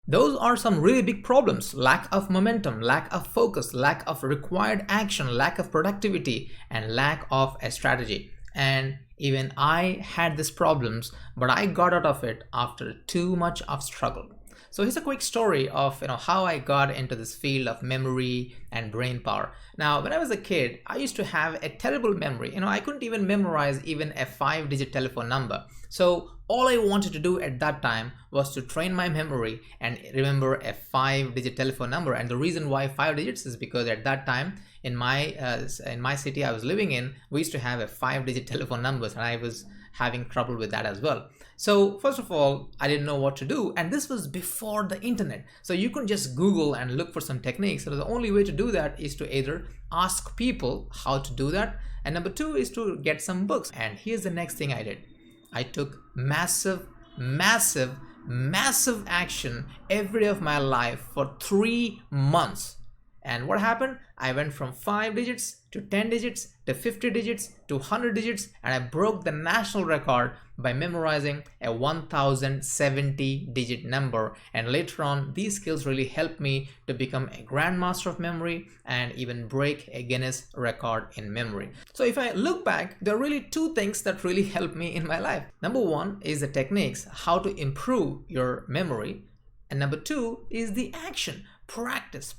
Those are some really big problems: lack of momentum, lack of focus, lack of required action, lack of productivity, and lack of a strategy. And even I had these problems, but I got out of it after too much of struggle. So here's a quick story of how I got into this field of memory and brain power. Now, when I was a kid, I used to have a terrible memory. I couldn't even memorize even a 5-digit telephone number. So all I wanted to do at that time was to train my memory and remember a 5-digit telephone number. And the reason why 5 digits is because at that time in my city I was living in, we used to have a 5-digit telephone numbers, and I was having trouble with that as well. So first of all, I didn't know what to do, and this was before the internet. So you couldn't just Google and look for some techniques. So the only way to do that is to either ask people how to do that, and number two is to get some books. And here's the next thing I did. I took massive action every day of my life for 3 months. And what happened? I went from 5 digits to 10 digits to 50 digits to 100 digits, and I broke the national record by memorizing a 1070 digit number. And later on, these skills really helped me to become a grandmaster of memory and even break a Guinness record in memory. So if I look back, there are really two things that really helped me in my life. Number one is the techniques, how to improve your memory. And number two is the action. Practice.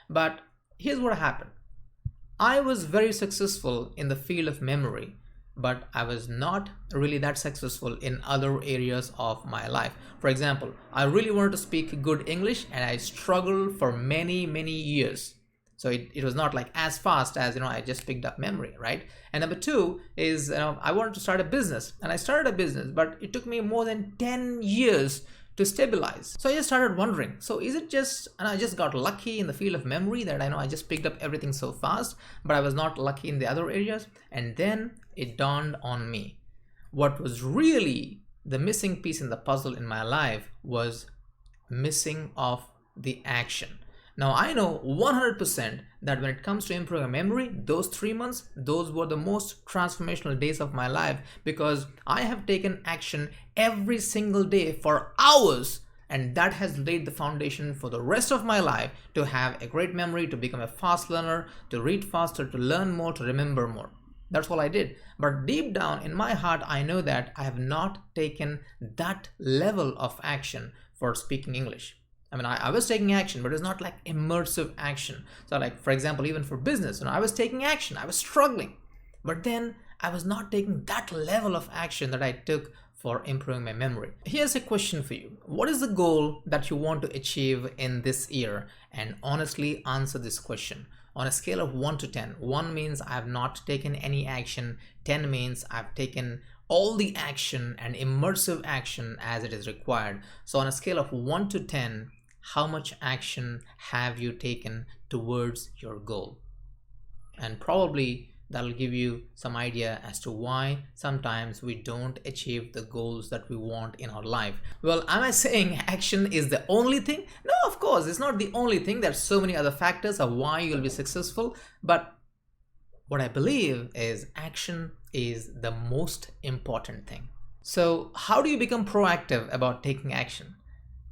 But here's what happened. I was very successful in the field of memory, but I was not really that successful in other areas of my life. For example, I really wanted to speak good English, and I struggled for many years. So it was not like as fast as I just picked up memory, right? And number two is I wanted to start a business, and I started a business, but it took me more than 10 years to stabilize. So I just started wondering, so is it just, and I just got lucky in the field of memory that I just picked up everything so fast, but I was not lucky in the other areas? And then it dawned on me, what was really the missing piece in the puzzle in my life was missing of the action. Now I know 100% that when it comes to improving memory, those 3 months, those were the most transformational days of my life, because I have taken action every single day for hours, and that has laid the foundation for the rest of my life to have a great memory, to become a fast learner, to read faster, to learn more, to remember more. That's all I did. But deep down in my heart, I know that I have not taken that level of action for speaking English. I was taking action, but it was not like immersive action. So like, for example, even for business, I was taking action, I was struggling, but then I was not taking that level of action that I took for improving my memory. Here's a question for you. What is the goal that you want to achieve in this year? And honestly answer this question. On a scale of 1 to 10, 1 means I have not taken any action, 10 means I've taken all the action and immersive action as it is required. So on a scale of 1 to 10, how much action have you taken towards your goal? And probably that'll give you some idea as to why sometimes we don't achieve the goals that we want in our life. Well, am I saying action is the only thing? No, of course, it's not the only thing. There's so many other factors of why you'll be successful. But what I believe is action is the most important thing. So how do you become proactive about taking action?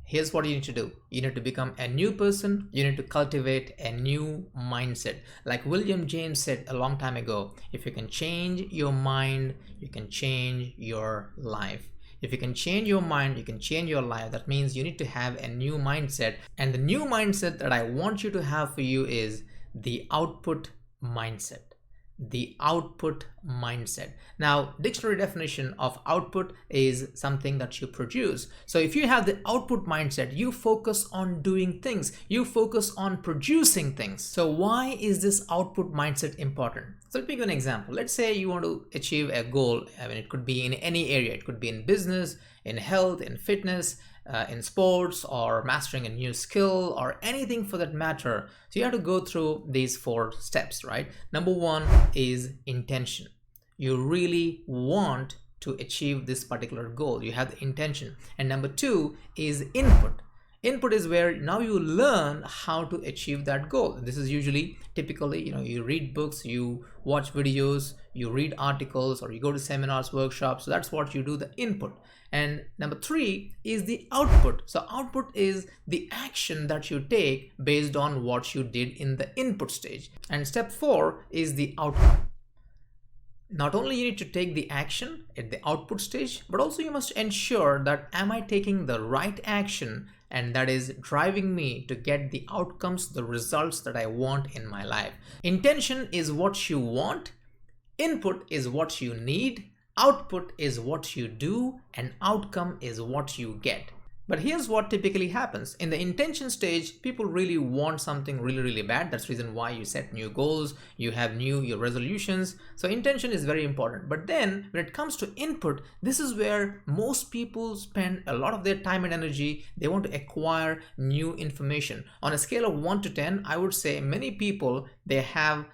Here's what you need to do. You need to become a new person. You need to cultivate a new mindset. Like William James said a long time ago, if you can change your mind, you can change your life. If you can change your mind, you can change your life. That means you need to have a new mindset. And the new mindset that I want you to have for you is the output mindset. The output mindset. Now, dictionary definition of output is something that you produce. So if you have the output mindset, you focus on doing things, you focus on producing things. So why is this output mindset important? So let me give you an example. Let's say you want to achieve a goal. It could be in any area. It could be in business, in health, in fitness, in sports, or mastering a new skill, or anything for that matter. So you have to go through these 4 steps, right? Number 1 is intention. You really want to achieve this particular goal. You have the intention. And number 2 is input. Input is where now you learn how to achieve that goal. This is usually typically, you read books, you watch videos, you read articles, or you go to seminars, workshops. So that's what you do, the input. And number 3 is the output. So output is the action that you take based on what you did in the input stage. And step 4 is the outcome. Not only you need to take the action at the output stage, but also you must ensure that am I taking the right action, and that is driving me to get the outcomes, the results that I want in my life. Intention is what you want, input is what you need, output is what you do, and outcome is what you get. But here's what typically happens. In the intention stage, people really want something really bad. That's the reason why you set new goals, you have your resolutions. So intention is very important. But then when it comes to input, this is where most people spend a lot of their time and energy. They want to acquire new information. On a scale of 1 to 10, I would say many people, they have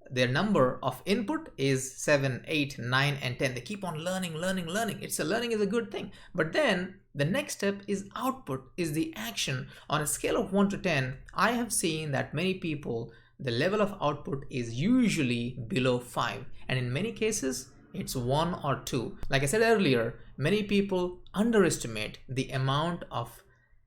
their number of input is 7, 8, 9, and 10. They keep on learning. Learning is a good thing. But then the next step is output, is the action. On a scale of 1 to 10, I have seen that many people, the level of output is usually below 5. And in many cases, it's 1 or 2. Like I said earlier, many people underestimate the amount of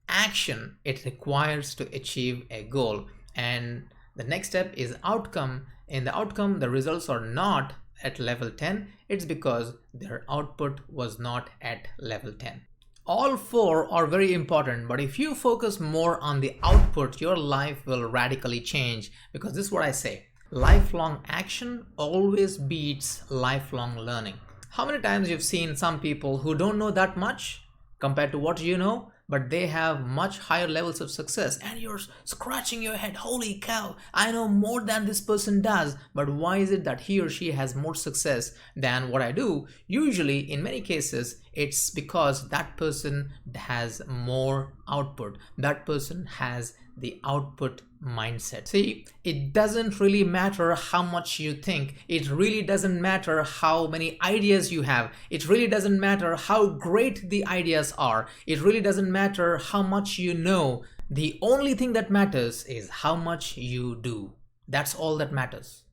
action it requires to achieve a goal. And the next step is outcome. In the outcome, the results are not at level 10. It's because their output was not at level 10. All 4 are very important, but if you focus more on the output, your life will radically change, because this is what I say. Lifelong action always beats lifelong learning. How many times you've seen some people who don't know that much compared to what you know, but they have much higher levels of success, and you're scratching your head, holy cow, I know more than this person does, but why is it that he or she has more success than what I do? Usually, in many cases, it's because that person has more output. That person has the output mindset. See, it doesn't really matter how much you think. It really doesn't matter how many ideas you have. It really doesn't matter how great the ideas are. It really doesn't matter how much you know. The only thing that matters is how much you do. That's all that matters.